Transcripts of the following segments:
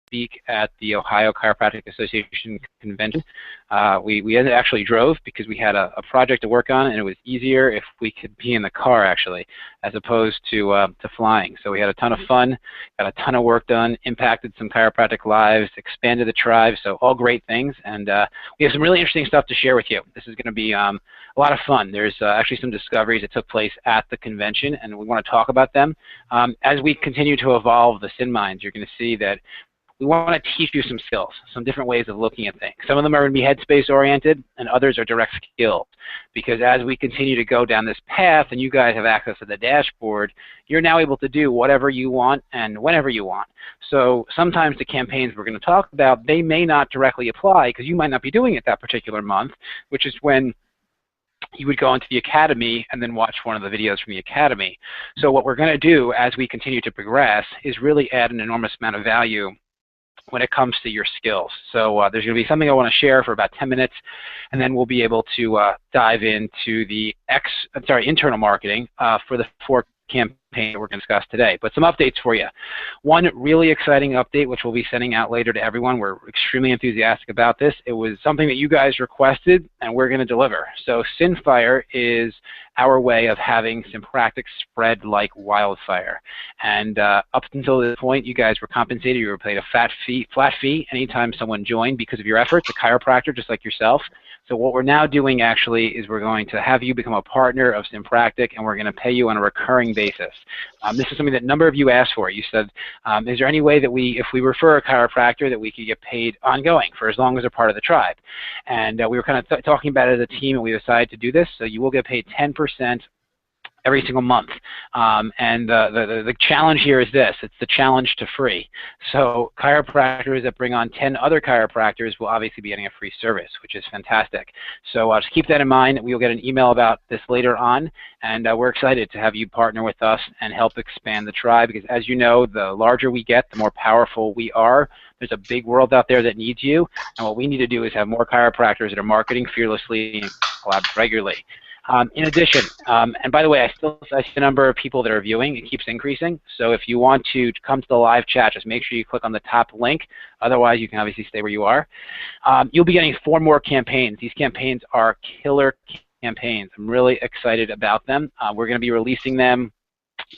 speak at the Ohio Chiropractic Association convention. We actually drove because we had a project to work on, and it was easier if we could be in the car actually, as opposed to flying. So we had a ton of fun, got a ton of work done, impacted some chiropractic lives, expanded the tribe. So all great things, and we have some really interesting stuff to share with you. This is going to be a lot of fun. There's actually some discoveries that took place at the convention, and we want to talk about them. As we continue to evolve the SYNMIND, you're going to see that we want to teach you some skills, some different ways of looking at things. Some of them are going to be headspace oriented, and others are direct skills. Because as we continue to go down this path, and you guys have access to the dashboard, you're now able to do whatever you want and whenever you want. So sometimes the campaigns we're going to talk about, they may not directly apply because you might not be doing it that particular month, which is when you would go into the academy and then watch one of the videos from the academy. So what we're going to do as we continue to progress is really add an enormous amount of value when it comes to your skills. So there's going to be something I want to share for about 10 minutes, and then we'll be able to dive into the internal marketing for the 4 campaign that we're going to discuss today. But some updates for you. One really exciting update, which we'll be sending out later to everyone. We're extremely enthusiastic about this. It was something that you guys requested, and we're going to deliver. So SYNFire is our way of having SynPractic spread like wildfire. And up until this point, you guys were compensated. You were paid a flat fee anytime someone joined because of your efforts, a chiropractor just like yourself. So what we're now doing actually is we're going to have you become a partner of SynPractic, and we're going to pay you on a recurring basis. This is something that a number of you asked for. You said, is there any way that if we refer a chiropractor, that we could get paid ongoing for as long as they're part of the tribe? And we were kind of talking about it as a team, and we decided to do this. So you will get paid 10% every single month. And the challenge here is this. It's the challenge to free. So chiropractors that bring on 10 other chiropractors will obviously be getting a free service, which is fantastic. So just keep that in mind. We'll get an email about this later on, and we're excited to have you partner with us and help expand the tribe, because as you know, the larger we get, the more powerful we are. There's a big world out there that needs you, and what we need to do is have more chiropractors that are marketing fearlessly and collab regularly. In addition, and by the way, I see the number of people that are viewing. It keeps increasing. So if you want to come to the live chat, just make sure you click on the top link. Otherwise, you can obviously stay where you are. You'll be getting 4 more campaigns. These campaigns are killer campaigns. I'm really excited about them. We're going to be releasing them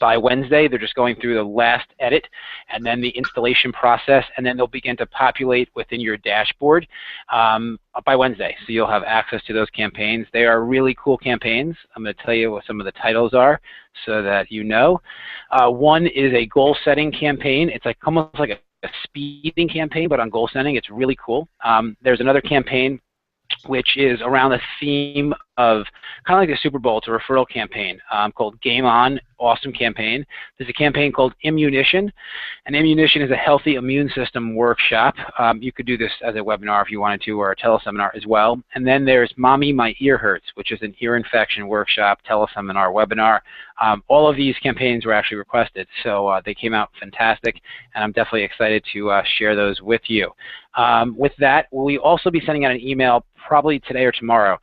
by Wednesday. They're just going through the last edit and then the installation process, and then they'll begin to populate within your dashboard by Wednesday. So you'll have access to those campaigns. They are really cool campaigns. I'm going to tell you what some of the titles are so that you know. One is a goal setting campaign. It's like almost like a speeding campaign, but on goal setting. It's really cool. There's another campaign which is around the theme of kind of like the Super Bowl. It's a referral campaign called Game On, awesome campaign. There's a campaign called Immunition, and Immunition is a healthy immune system workshop. You could do this as a webinar if you wanted to, or a teleseminar as well. And then there's Mommy, My Ear Hurts, which is an ear infection workshop, teleseminar, webinar. All of these campaigns were actually requested, so they came out fantastic, and I'm definitely excited to share those with you. With that, we'll also be sending out an email probably today or tomorrow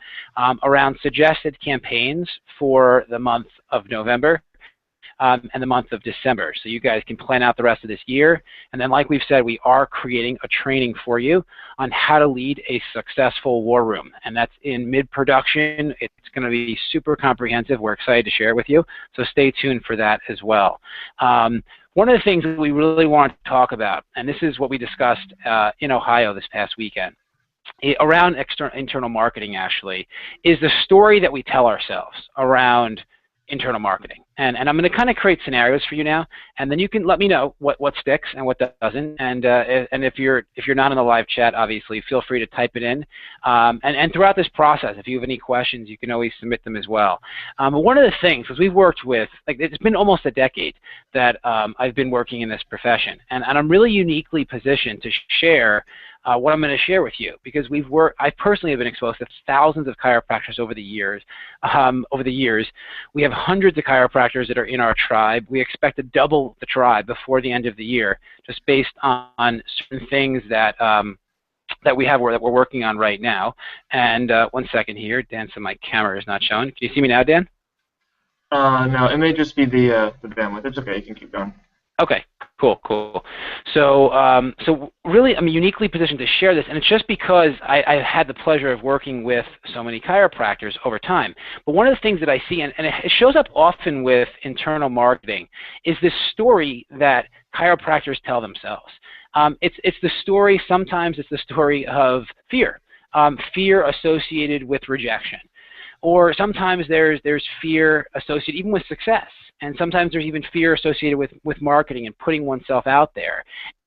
around suggested campaigns for the month of November and the month of December. So you guys can plan out the rest of this year. And then like we've said, we are creating a training for you on how to lead a successful war room. And that's in mid-production. It's going to be super comprehensive. We're excited to share it with you. So stay tuned for that as well. One of the things that we really want to talk about, and this is what we discussed in Ohio this past weekend, around internal marketing actually, is the story that we tell ourselves around internal marketing. And I'm going to kind of create scenarios for you now, and then you can let me know what sticks and what doesn't. And if you're not in the live chat, obviously feel free to type it in. And throughout this process, if you have any questions, you can always submit them as well. One of the things, because we've worked with, like, it's been almost a decade that I've been working in this profession, and I'm really uniquely positioned to share what I'm going to share with you, because I personally have been exposed to thousands of chiropractors over the years. We have hundreds of chiropractors that are in our tribe. We expect to double the tribe before the end of the year, just based on certain things that that we're working on right now. And one second here, Dan, so my camera is not showing. Can you see me now, Dan? No, it may just be the bandwidth. It's okay. You can keep going. Okay, cool, cool. So, so really, I'm uniquely positioned to share this, and it's just because I've had the pleasure of working with so many chiropractors over time. But one of the things that I see, and it shows up often with internal marketing, is this story that chiropractors tell themselves. It's the story. Sometimes it's the story of fear, fear associated with rejection. Or sometimes there's fear associated even with success, and sometimes there's even fear associated with marketing and putting oneself out there.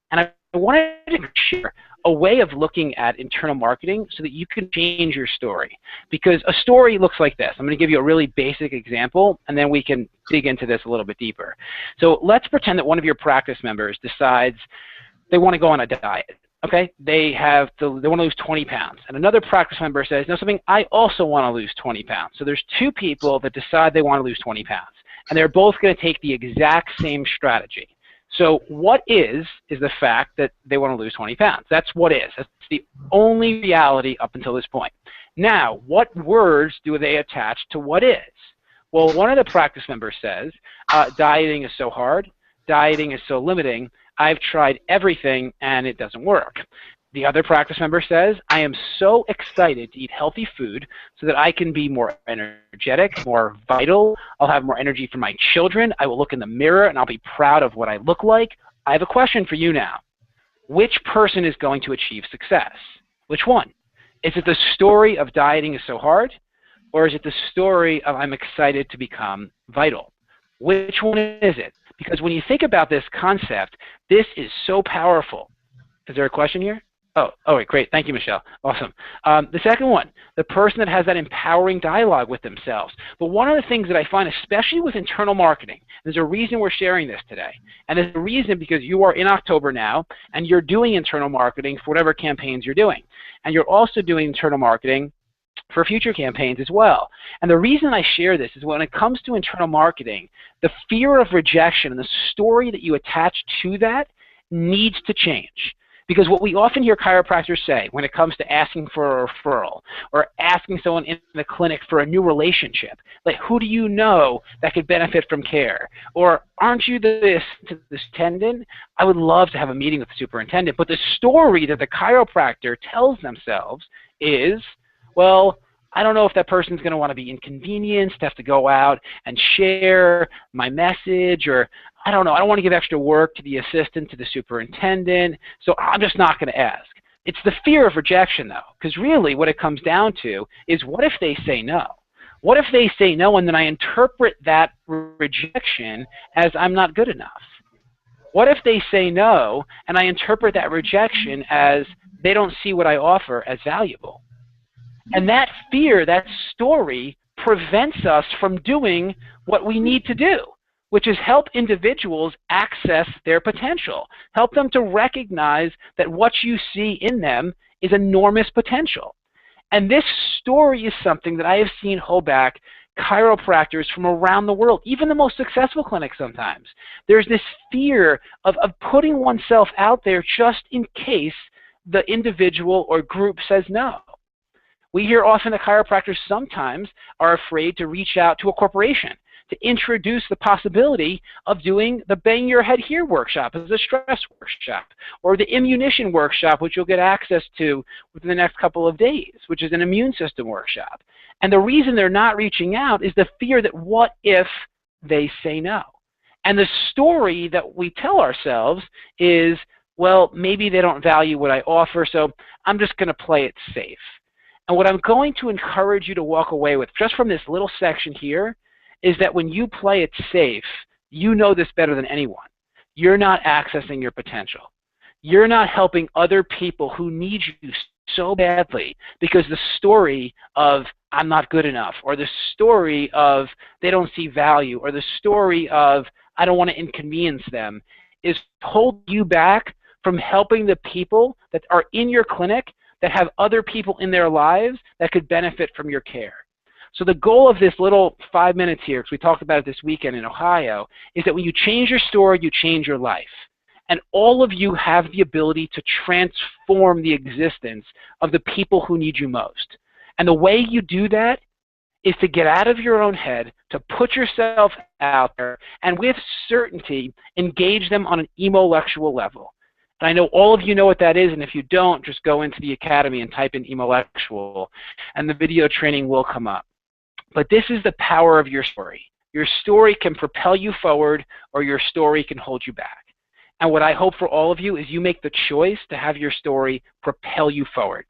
And I wanted to share a way of looking at internal marketing so that you can change your story. Because a story looks like this. I'm going to give you a really basic example, and then we can dig into this a little bit deeper. So let's pretend that one of your practice members decides they want to go on a diet. Okay, they want to lose 20 pounds. And another practice member says, no, something, I also want to lose 20 pounds. So there's two people that decide they want to lose 20 pounds. And they're both going to take the exact same strategy. So what is the fact that they want to lose 20 pounds. That's what is. That's the only reality up until this point. Now, what words do they attach to what is? Well, one of the practice members says, dieting is so hard, dieting is so limiting, I've tried everything and it doesn't work. The other practice member says, I am so excited to eat healthy food so that I can be more energetic, more vital. I'll have more energy for my children. I will look in the mirror and I'll be proud of what I look like. I have a question for you now. Which person is going to achieve success? Which one? Is it the story of dieting is so hard? Or is it the story of I'm excited to become vital? Which one is it? Because when you think about this concept, this is so powerful. Is there a question here? Oh, right, great. Thank you, Michelle. Awesome. The second one, the person that has that empowering dialogue with themselves. But one of the things that I find, especially with internal marketing, there's a reason we're sharing this today. And there's a reason because you are in October now, and you're doing internal marketing for whatever campaigns you're doing. And you're also doing internal marketing for future campaigns as well. And the reason I share this is when it comes to internal marketing, the fear of rejection and the story that you attach to that needs to change. Because what we often hear chiropractors say when it comes to asking for a referral or asking someone in the clinic for a new relationship, like who do you know that could benefit from care? Or aren't you the superintendent? I would love to have a meeting with the superintendent. But the story that the chiropractor tells themselves is, well, I don't know if that person's going to want to be inconvenienced, have to go out and share my message, or I don't know, I don't want to give extra work to the assistant, to the superintendent, so I'm just not going to ask. It's the fear of rejection, though, because really what it comes down to is what if they say no? What if they say no and then I interpret that rejection as I'm not good enough? What if they say no and I interpret that rejection as they don't see what I offer as valuable? And that fear, that story, prevents us from doing what we need to do, which is help individuals access their potential. Help them to recognize that what you see in them is enormous potential. And this story is something that I have seen hold back chiropractors from around the world, even the most successful clinics sometimes. There's this fear of putting oneself out there just in case the individual or group says no. We hear often that chiropractors sometimes are afraid to reach out to a corporation to introduce the possibility of doing the Bang Your Head Here workshop as a stress workshop, or the immunition workshop, which you'll get access to within the next couple of days, which is an immune system workshop. And the reason they're not reaching out is the fear that what if they say no? And the story that we tell ourselves is, well, maybe they don't value what I offer, so I'm just going to play it safe. And what I'm going to encourage you to walk away with, just from this little section here, is that when you play it safe, you know this better than anyone. You're not accessing your potential. You're not helping other people who need you so badly because the story of I'm not good enough, or the story of they don't see value, or the story of I don't want to inconvenience them is holding you back from helping the people that are in your clinic that have other people in their lives that could benefit from your care. So the goal of this little 5 minutes here, because we talked about it this weekend in Ohio, is that when you change your story, you change your life. And all of you have the ability to transform the existence of the people who need you most. And the way you do that is to get out of your own head, to put yourself out there, and with certainty, engage them on an emolectual level. And I know all of you know what that is, and if you don't, just go into the academy and type in emolectual, and the video training will come up. But this is the power of your story. Your story can propel you forward, or your story can hold you back. And what I hope for all of you is you make the choice to have your story propel you forward.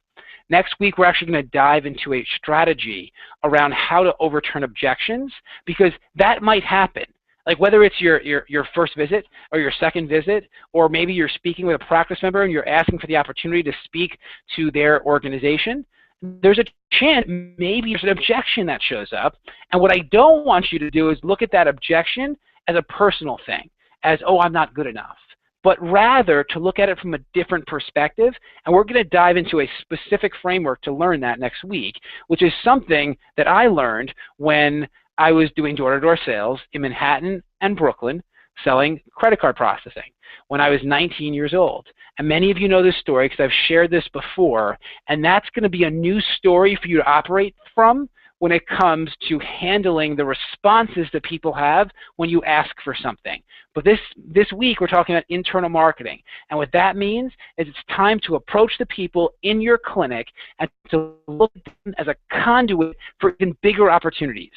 Next week, we're actually going to dive into a strategy around how to overturn objections, because that might happen. Like whether it's your first visit or your second visit, or maybe you're speaking with a practice member and you're asking for the opportunity to speak to their organization, there's a chance maybe there's an objection that shows up. And what I don't want you to do is look at that objection as a personal thing, as, oh, I'm not good enough, but rather to look at it from a different perspective. And we're going to dive into a specific framework to learn that next week, which is something that I learned when I was doing door-to-door sales in Manhattan and Brooklyn, selling credit card processing when I was 19 years old. And many of you know this story because I've shared this before, and that's going to be a new story for you to operate from when it comes to handling the responses that people have when you ask for something. But this week, we're talking about internal marketing. And what that means is it's time to approach the people in your clinic and to look at them as a conduit for even bigger opportunities.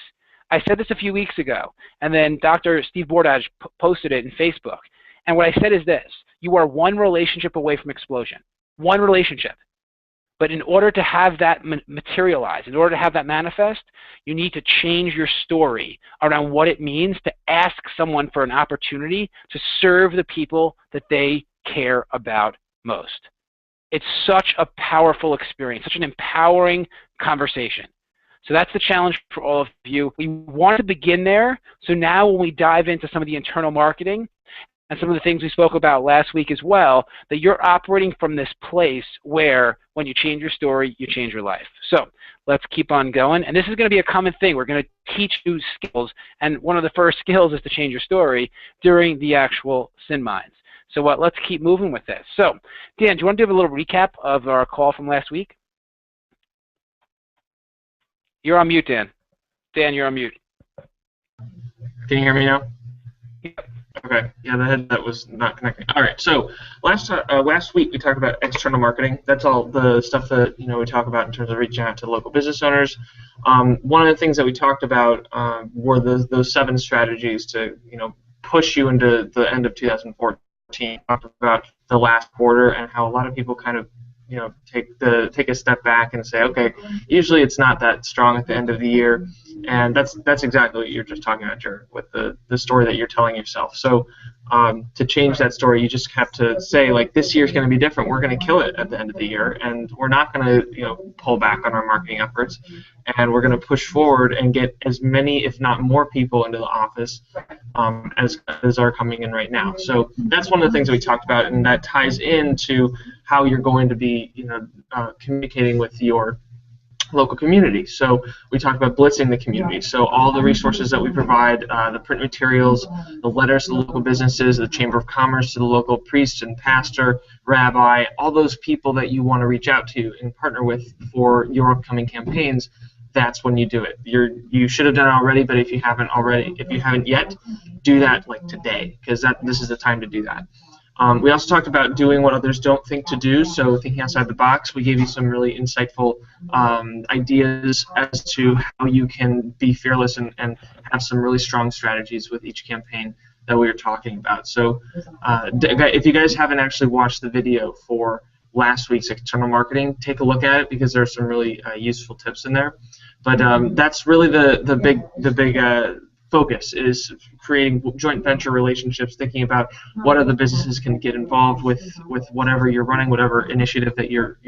I said this a few weeks ago, and then Dr. Steve Bordage posted it in Facebook. And what I said is this: you are one relationship away from explosion. One relationship. But in order to have that materialize, in order to have that manifest, you need to change your story around what it means to ask someone for an opportunity to serve the people that they care about most. It's such a powerful experience, such an empowering conversation. So that's the challenge for all of you. We want to begin there. So now when we dive into some of the internal marketing and some of the things we spoke about last week as well, that you're operating from this place where when you change your story, you change your life. So let's keep on going. And this is going to be a common thing. We're going to teach you skills. And one of the first skills is to change your story during the actual SYNMINDs. So let's keep moving with this. So Dan, do you want to give a little recap of our call from last week? You're on mute, Dan. Dan, you're on mute. Can you hear me now? Yep. Okay. Yeah, the headset was not connecting. All right. So last week we talked about external marketing. That's all the stuff that we talk about in terms of reaching out to local business owners. One of the things that we talked about were those 7 strategies to push you into the end of 2014. Talked about the last quarter and how a lot of people kind of take a step back and say, okay, usually it's not that strong at the end of the year, and that's exactly what you're just talking about, Jared, with the story that you're telling yourself. So to change that story, you just have to say, like, this year's going to be different. We're going to kill it at the end of the year, and we're not going to pull back on our marketing efforts, and we're going to push forward and get as many, if not more, people into the office as are coming in right now. So that's one of the things that we talked about, and that ties into how you're going to be communicating with your local community. So we talked about blitzing the community. So all the resources that we provide, the print materials, the letters to the local businesses, the Chamber of Commerce to the local priest and pastor, rabbi, all those people that you want to reach out to and partner with for your upcoming campaigns, that's when you do it. You should have done it already, but if you haven't yet, do that like today, because this is the time to do that. We also talked about doing what others don't think to do, so thinking outside the box. We gave you some really insightful ideas as to how you can be fearless and have some really strong strategies with each campaign that we were talking about. So if you guys haven't actually watched the video for last week's external marketing, take a look at it, because there are some really useful tips in there. But that's really the big focus, is creating joint venture relationships, thinking about what other businesses can get involved with whatever you're running, whatever initiative that you're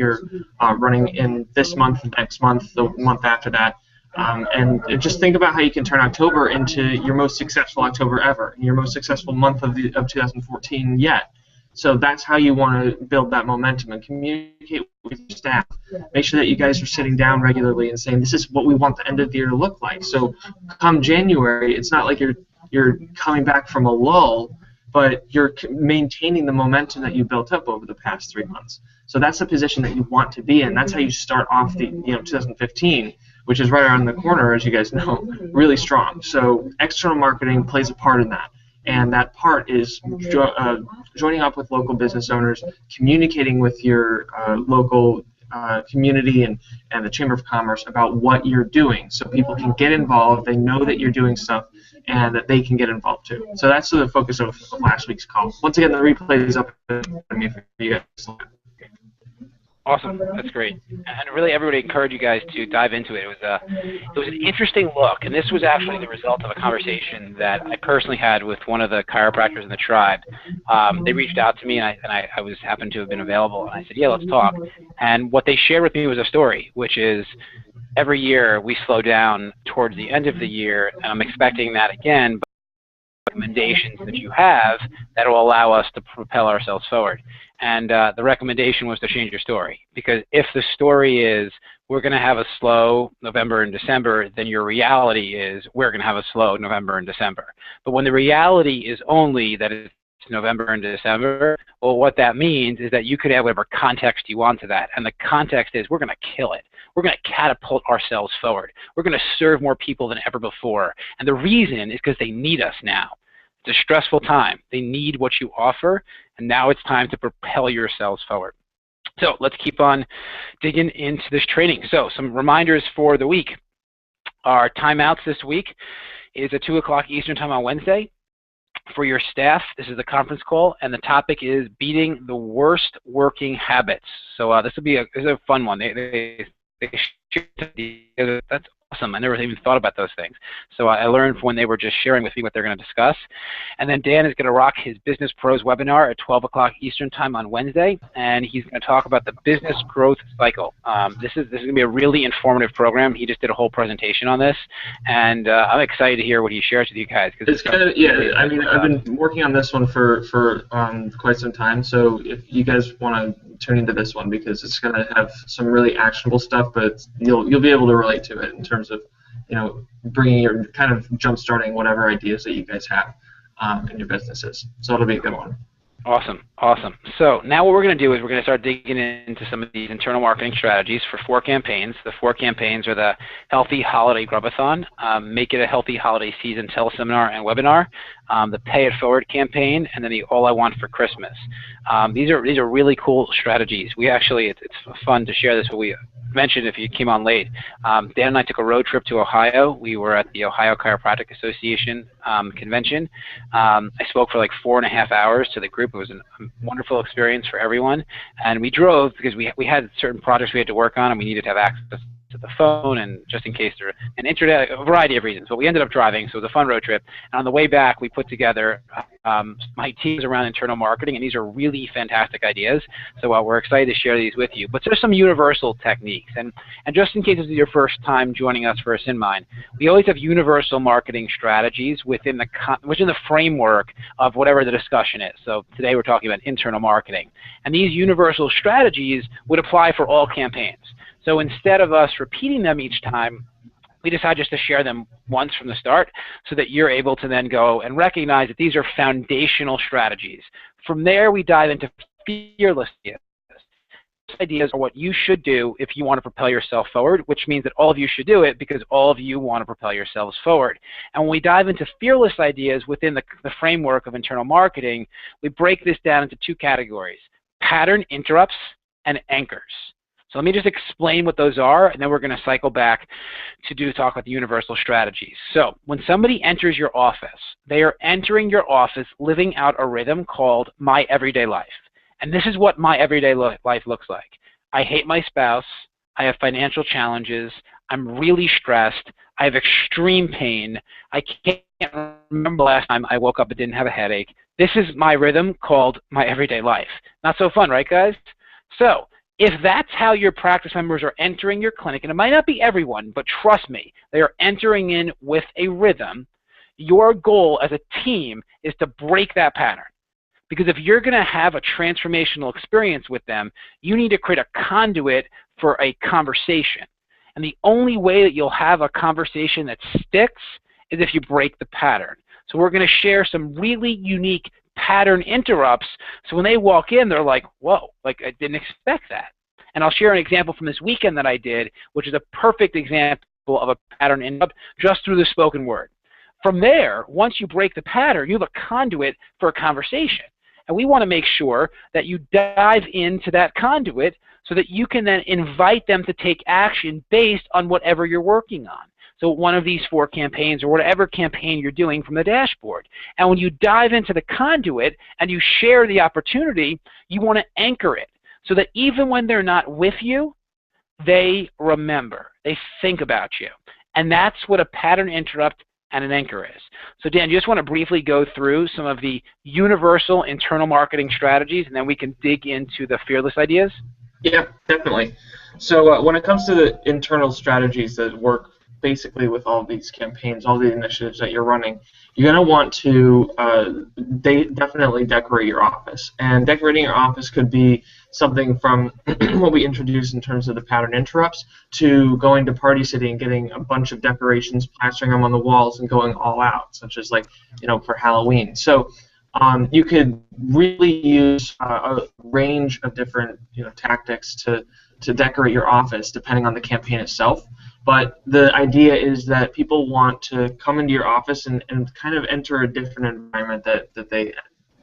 running in this month, next month, the month after that. And just think about how you can turn October into your most successful October ever, your most successful month of 2014 yet. So that's how you want to build that momentum and communicate with your staff. Make sure that you guys are sitting down regularly and saying, this is what we want the end of the year to look like. So come January, it's not like you're coming back from a lull, but you're maintaining the momentum that you built up over the past 3 months. So that's the position that you want to be in. That's how you start off the 2015, which is right around the corner, as you guys know, really strong. So external marketing plays a part in that. And that part is joining up with local business owners, communicating with your local community and the Chamber of Commerce about what you're doing, so people can get involved, they know that you're doing stuff, and that they can get involved too. So that's the focus of last week's call. Once again, the replay is up for you guys. Awesome, that's great, and really everybody encouraged you guys to dive into it. It was an interesting look, and this was actually the result of a conversation that I personally had with one of the chiropractors in the tribe. They reached out to me, and I happened to have been available, and I said, yeah, let's talk. And what they shared with me was a story, which is every year we slow down towards the end of the year, and I'm expecting that again, but recommendations that you have that will allow us to propel ourselves forward. And the recommendation was to change your story, because if the story is we're going to have a slow November and December, then your reality is we're going to have a slow November and December. But when the reality is only that it's November and December, well, what that means is that you could have whatever context you want to that. And the context is we're going to kill it. We're going to catapult ourselves forward. We're going to serve more people than ever before. And the reason is because they need us now. It's a stressful time. They need what you offer, and now it's time to propel yourselves forward. So let's keep on digging into this training. So some reminders for the week. Our timeouts this week is at 2 o'clock Eastern Time on Wednesday. For your staff, this is the conference call, and the topic is beating the worst working habits. So this will be a fun one. That's awesome. I never even thought about those things. So I learned when they were just sharing with me what they're going to discuss. And then Dan is going to rock his Business Pros webinar at 12 o'clock Eastern Time on Wednesday, and he's going to talk about the business growth cycle. This is going to be a really informative program. He just did a whole presentation on this, and I'm excited to hear what he shares with you guys. It's kind of, yeah, I mean, I've been working on this one for quite some time, so if you guys want to tune into this one, because it's going to have some really actionable stuff, but you'll be able to relate to it in terms of, you know, bringing your kind of jump-starting whatever ideas that you guys have in your businesses. So it'll be a good one. Awesome, awesome. So now what we're going to do is we're going to start digging into some of these internal marketing strategies for 4 campaigns. The 4 campaigns are the Healthy Holiday Grubathon, Make It a Healthy Holiday Season Teleseminar and Webinar, the Pay It Forward campaign, and then the All I Want for Christmas. These are really cool strategies. We actually, it's fun to share this, but we mentioned if you came on late. Dan and I took a road trip to Ohio. We were at the Ohio Chiropractic Association convention. I spoke for like 4.5 hours to the group. It was a wonderful experience for everyone. And we drove because we had certain projects we had to work on, and we needed to have access to the phone, and just in case there an internet, a variety of reasons. But we ended up driving, so it was a fun road trip. And on the way back, we put together my teams around internal marketing, and these are really fantastic ideas. So we're excited to share these with you. But there's some universal techniques, and just in case this is your first time joining us for a SYNMIND, we always have universal marketing strategies within the framework of whatever the discussion is. So today we're talking about internal marketing, and these universal strategies would apply for all campaigns. So instead of us repeating them each time, we decided just to share them once from the start so that you're able to then go and recognize that these are foundational strategies. From there, we dive into fearless ideas. Ideas are what you should do if you want to propel yourself forward, which means that all of you should do it because all of you want to propel yourselves forward. And when we dive into fearless ideas within the framework of internal marketing, we break this down into 2 categories: pattern interrupts and anchors. So let me just explain what those are, and then we're going to cycle back to talk about the universal strategies. So when somebody enters your office, they are entering your office living out a rhythm called My Everyday Life. And this is what my everyday life looks like. I hate my spouse. I have financial challenges. I'm really stressed. I have extreme pain. I can't remember the last time I woke up and didn't have a headache. This is my rhythm called my everyday life. Not so fun, right, guys? So if that's how your practice members are entering your clinic, and it might not be everyone, but trust me, they are entering in with a rhythm, your goal as a team is to break that pattern. Because if you're going to have a transformational experience with them, you need to create a conduit for a conversation. And the only way that you'll have a conversation that sticks is if you break the pattern. So we're going to share some really unique pattern interrupts, so when they walk in, they're like, whoa, like I didn't expect that. And I'll share an example from this weekend that I did, which is a perfect example of a pattern interrupt just through the spoken word. From there, once you break the pattern, you have a conduit for a conversation. And we want to make sure that you dive into that conduit so that you can then invite them to take action based on whatever you're working on. So one of these 4 campaigns or whatever campaign you're doing from the dashboard. And when you dive into the conduit and you share the opportunity, you want to anchor it so that even when they're not with you, they remember. They think about you. And that's what a pattern interrupt and an anchor is. So Dan, you just want to briefly go through some of the universal internal marketing strategies, and then we can dig into the fearless ideas? Yeah, definitely. So when it comes to the internal strategies that work basically with all these campaigns, all the initiatives that you're running, you're going to want to definitely decorate your office. And decorating your office could be something from what we introduced in terms of the pattern interrupts to going to Party City and getting a bunch of decorations, plastering them on the walls, and going all out, such as for Halloween. So you could really use a range of different tactics to decorate your office depending on the campaign itself. But the idea is that people want to come into your office and kind of enter a different environment that they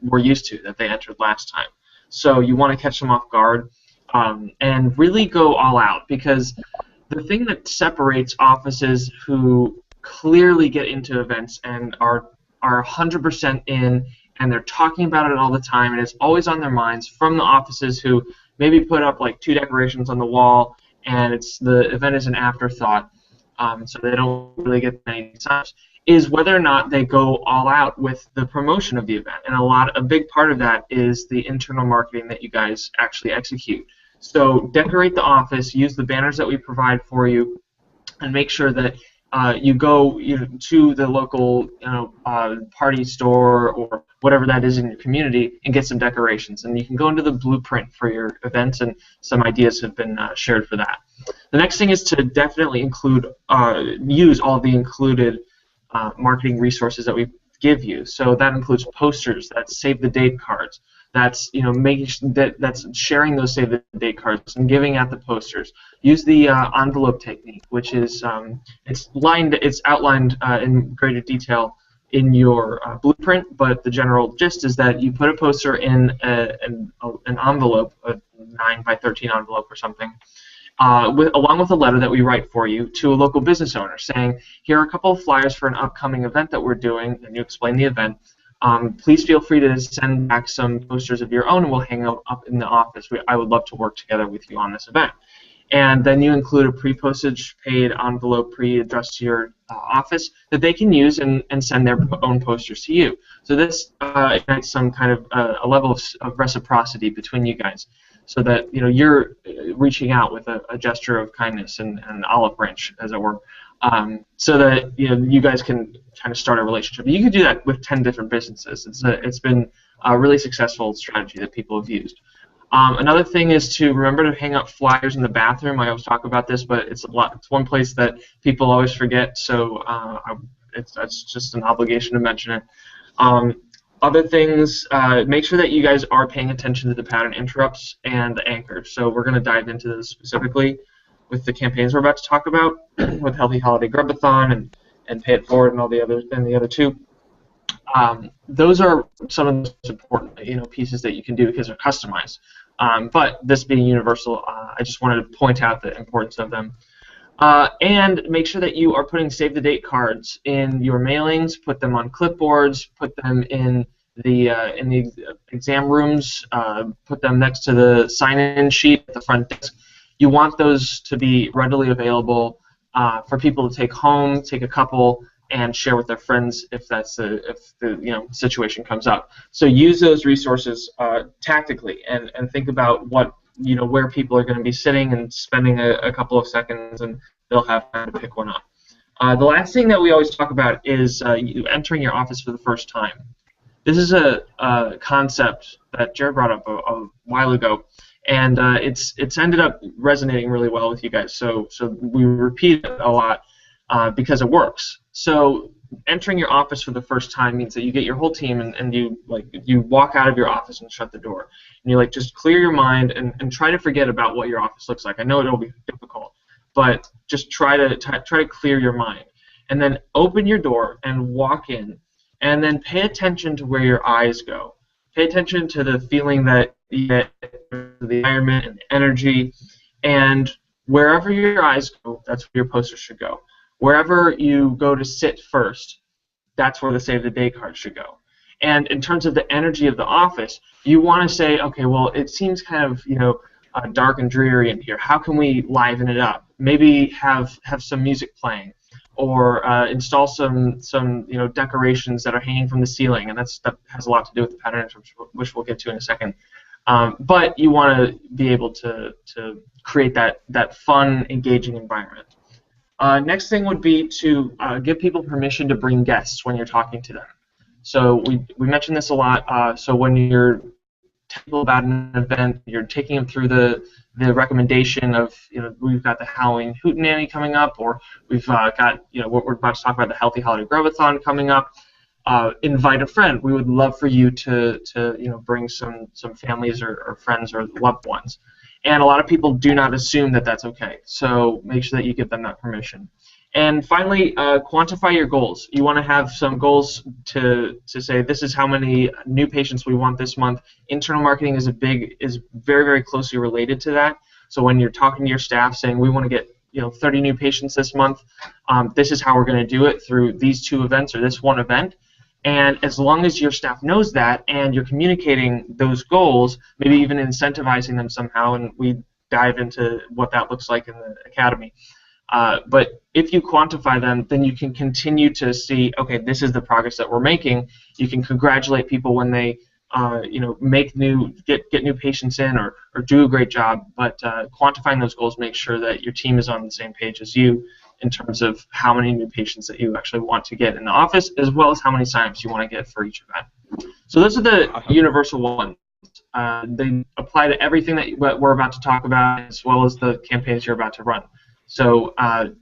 were used to, that they entered last time. So you want to catch them off guard and really go all out, because the thing that separates offices who clearly get into events and are 100% in, and they're talking about it all the time, and it's always on their minds, from the offices who maybe put up like 2 decorations on the wall, and the event is an afterthought, so they don't really get any signs, is whether or not they go all out with the promotion of the event. And a big part of that is the internal marketing that you guys actually execute. So decorate the office, use the banners that we provide for you, and make sure that you go to the local party store or whatever that is in your community and get some decorations. And you can go into the blueprint for your events, and some ideas have been shared for that. The next thing is to definitely use all the included marketing resources that we give you. So that includes posters, that's save the date cards, that's that's sharing those save the date cards and giving out the posters. Use the envelope technique, which is it's outlined in greater detail in your blueprint, but the general gist is that you put a poster in an envelope, a 9 by 13 envelope or something, along with a letter that we write for you to a local business owner saying, here are a couple of flyers for an upcoming event that we're doing, and you explain the event. Please feel free to send back some posters of your own, and we'll hang them up in the office. I would love to work together with you on this event. And then you include a pre-postage paid envelope pre-addressed to your office that they can use and send their own posters to you. So this ignites some kind of a level of reciprocity between you guys, so that you're reaching out with a gesture of kindness and an olive branch, as it were, so that you guys can kind of start a relationship. You can do that with 10 different businesses. It's been a really successful strategy that people have used. Another thing is to remember to hang up flyers in the bathroom. I always talk about this, but it's one place that people always forget, so that's just an obligation to mention it. Other things, make sure that you guys are paying attention to the pattern interrupts and the anchors. So we're going to dive into this specifically with the campaigns we're about to talk about, with Healthy Holiday Grubathon and Pay It Forward and the other two. Those are some of the most important pieces that you can do because they're customized. But this being universal, I just wanted to point out the importance of them. And make sure that you are putting save the date cards in your mailings. Put them on clipboards. Put them in the exam rooms. Put them next to the sign-in sheet at the front desk. You want those to be readily available for people to take home, take a couple, and share with their friends if the situation comes up. So use those resources tactically and think about where people are going to be sitting and spending a couple of seconds, and they'll have time to pick one up. The last thing that we always talk about is entering your office for the first time. This is a concept that Jared brought up a while ago, and it's ended up resonating really well with you guys. So we repeat it a lot because it works. So entering your office for the first time means that you get your whole team and you walk out of your office and shut the door. And you just clear your mind and try to forget about what your office looks like. I know it'll be difficult, but just try to clear your mind. And then open your door and walk in, and then pay attention to where your eyes go. Pay attention to the feeling that you get, the environment and the energy, and wherever your eyes go, that's where your poster should go. Wherever you go to sit first, that's where the Save the Day card should go. And in terms of the energy of the office, you want to say, okay, well, it seems kind of, dark and dreary in here. How can we liven it up? Maybe have some music playing, or install some decorations that are hanging from the ceiling, and that has a lot to do with the pattern interrupts, which we'll get to in a second. But you want to be able to create that fun, engaging environment. Next thing would be to give people permission to bring guests when you're talking to them. So we mentioned this a lot. So when you're telling people about an event, you're taking them through the recommendation of, we've got the Halloween Hootenanny coming up, or we've got, what we're about to talk about, the Healthy Holiday Grub-a-thon coming up. Invite a friend. We would love for you to bring some families or friends or loved ones. And a lot of people do not assume that that's okay. So make sure that you give them that permission. And finally, quantify your goals. You want to have some goals to say, this is how many new patients we want this month. Internal marketing is very, very closely related to that. So when you're talking to your staff saying, we want to get 30 new patients this month, this is how we're going to do it through these 2 events or this 1 event. And as long as your staff knows that and you're communicating those goals, maybe even incentivizing them somehow, and we dive into what that looks like in the academy. But if you quantify them, then you can continue to see, okay, this is the progress that we're making. You can congratulate people when they, get new patients in or do a great job. But quantifying those goals makes sure that your team is on the same page as you in terms of how many new patients that you actually want to get in the office, as well as how many signups you want to get for each event. So those are the universal ones. They apply to everything that we're about to talk about, as well as the campaigns you're about to run. So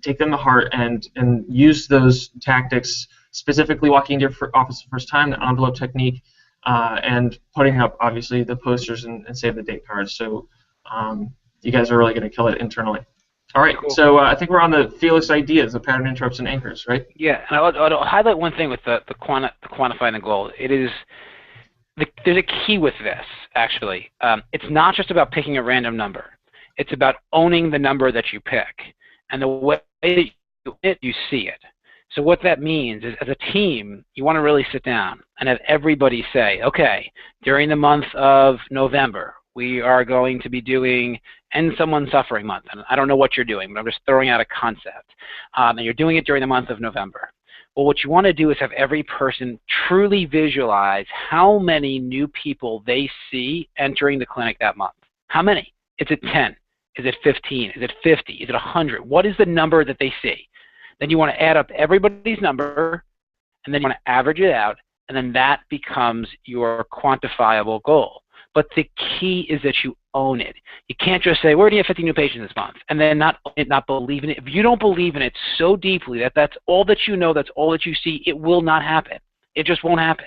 take them to heart and use those tactics, specifically walking into your office the first time, the envelope technique, and putting up, obviously, the posters and save the date cards. So you guys are really going to kill it internally. All right, cool. So I think we're on the fearless ideas of pattern interrupts and anchors, right? Yeah, and I'll highlight one thing with the quantifying the goal. There's a key with this, actually. It's not just about picking a random number. It's about owning the number that you pick. And the way that you see it. So what that means is, as a team, you want to really sit down and have everybody say, okay, during the month of November, we are going to be doing End Someone Suffering Month. And I don't know what you're doing, but I'm just throwing out a concept. And you're doing it during the month of November. Well, what you want to do is have every person truly visualize how many new people they see entering the clinic that month. How many? Is it 10? Is it 15? Is it 50? Is it 100? What is the number that they see? Then you want to add up everybody's number, and then you want to average it out, and then that becomes your quantifiable goal. But the key is that you own it. You can't just say, we're going to get 50 new patients this month, and then not believe in it. If you don't believe in it so deeply that that's all that you know, that's all that you see, it will not happen. It just won't happen.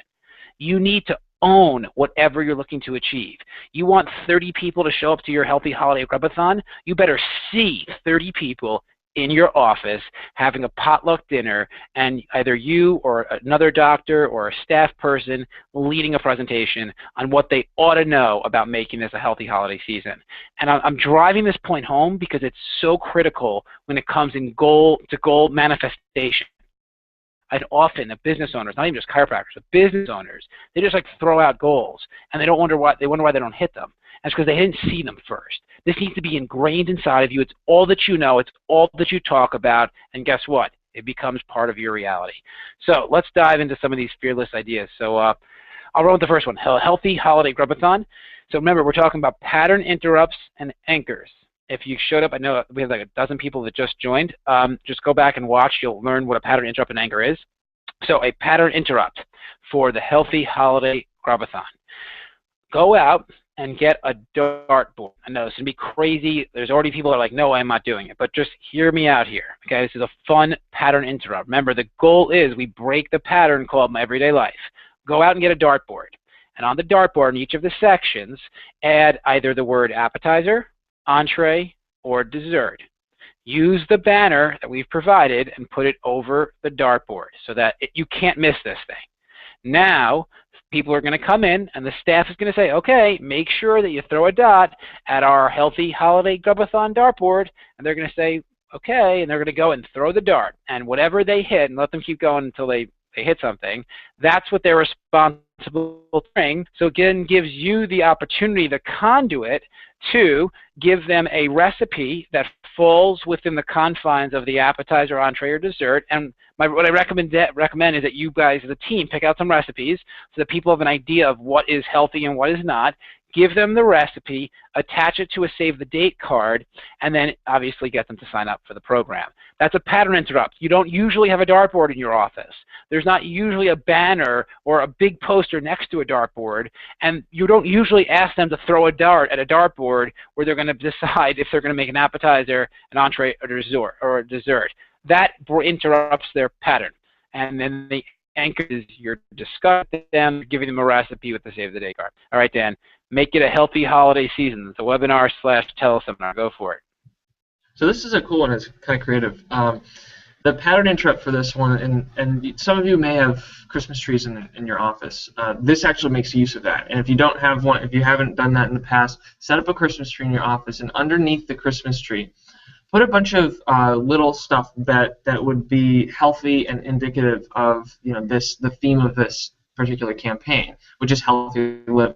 You need to own whatever you're looking to achieve. You want 30 people to show up to your Healthy Holiday Grub-a-thon, you better see 30 people in your office having a potluck dinner, and either you or another doctor or a staff person leading a presentation on what they ought to know about making this a healthy holiday season. And I'm driving this point home because it's so critical when it comes in goal-to-goal manifestation. And often the business owners, not even just chiropractors, the business owners, they just like throw out goals, and they wonder why they don't hit them. That's because they didn't see them first. This needs to be ingrained inside of you. It's all that you know. It's all that you talk about. And guess what? It becomes part of your reality. So let's dive into some of these fearless ideas. So I'll run with the first one, Healthy Holiday Grub-a-thon. So remember, we're talking about pattern interrupts and anchors. If you showed up, I know we have like a dozen people that just joined. Just go back and watch. You'll learn what a pattern interrupt and anchor is. So a pattern interrupt for the Healthy Holiday Grub-a-thon. Go out and get a dartboard. I know it's going to be crazy. There's already people that are like, no, I'm not doing it. But just hear me out here. Okay, this is a fun pattern interrupt. Remember, the goal is we break the pattern called my everyday life. Go out and get a dartboard. And on the dartboard, in each of the sections, add either the word appetizer, entree, or dessert. use the banner that we've provided and put it over the dartboard so that you can't miss this thing. Now, people are going to come in, and the staff is going to say, okay, make sure that you throw a dot at our Healthy Holiday Grubathon dartboard, and they're going to say, okay, and they're going to go and throw the dart, and whatever they hit, and let them keep going until they hit something, that's what they're responsible for doing. So again, gives you the opportunity, the conduit, to give them a recipe that falls within the confines of the appetizer, entree, or dessert. And what I recommend is that you guys as a team pick out some recipes so that people have an idea of what is healthy and what is not. Give them the recipe, attach it to a save the date card, and then obviously get them to sign up for the program. That's a pattern interrupt. You don't usually have a dartboard in your office. There's not usually a banner or a big poster next to a dartboard, and you don't usually ask them to throw a dart at a dartboard where they're going to decide if they're going to make an appetizer, an entree, or a dessert. That interrupts their pattern. And then the anchor is you're discussing them, giving them a recipe with the save the date card. All right, Dan. Make it a healthy holiday season. It's a webinar/teleseminar. Go for it. So this is a cool one. It's kind of creative. The pattern interrupt for this one, and some of you may have Christmas trees in your office. This actually makes use of that. And if you don't have one, if you haven't done that in the past, set up a Christmas tree in your office, and underneath the Christmas tree, put a bunch of little stuff that would be healthy and indicative of the theme of this particular campaign, which is healthy living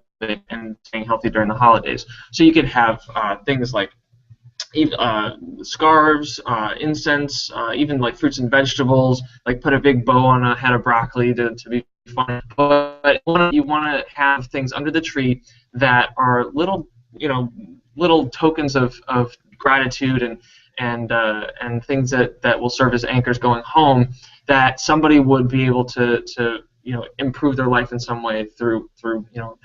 and staying healthy during the holidays. So you could have things like scarves, incense, even like fruits and vegetables, like put a big bow on a head of broccoli to be fun. But you want to have things under the tree that are little tokens of gratitude and things that will serve as anchors going home, that somebody would be able to improve their life in some way through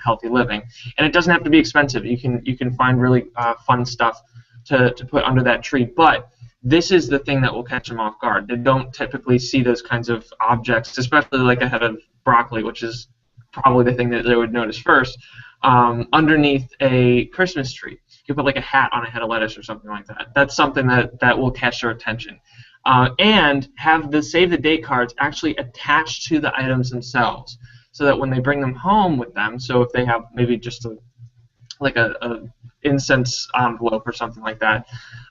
healthy living. And it doesn't have to be expensive. You can find really fun stuff to put under that tree. But this is the thing that will catch them off guard. They don't typically see those kinds of objects, especially like a head of broccoli, which is probably the thing that they would notice first, underneath a Christmas tree. You put like a hat on a head of lettuce or something like that. That's something that will catch their attention. And have the save the date cards actually attached to the items themselves, so that when they bring them home with them, so if they have maybe just a incense envelope or something like that,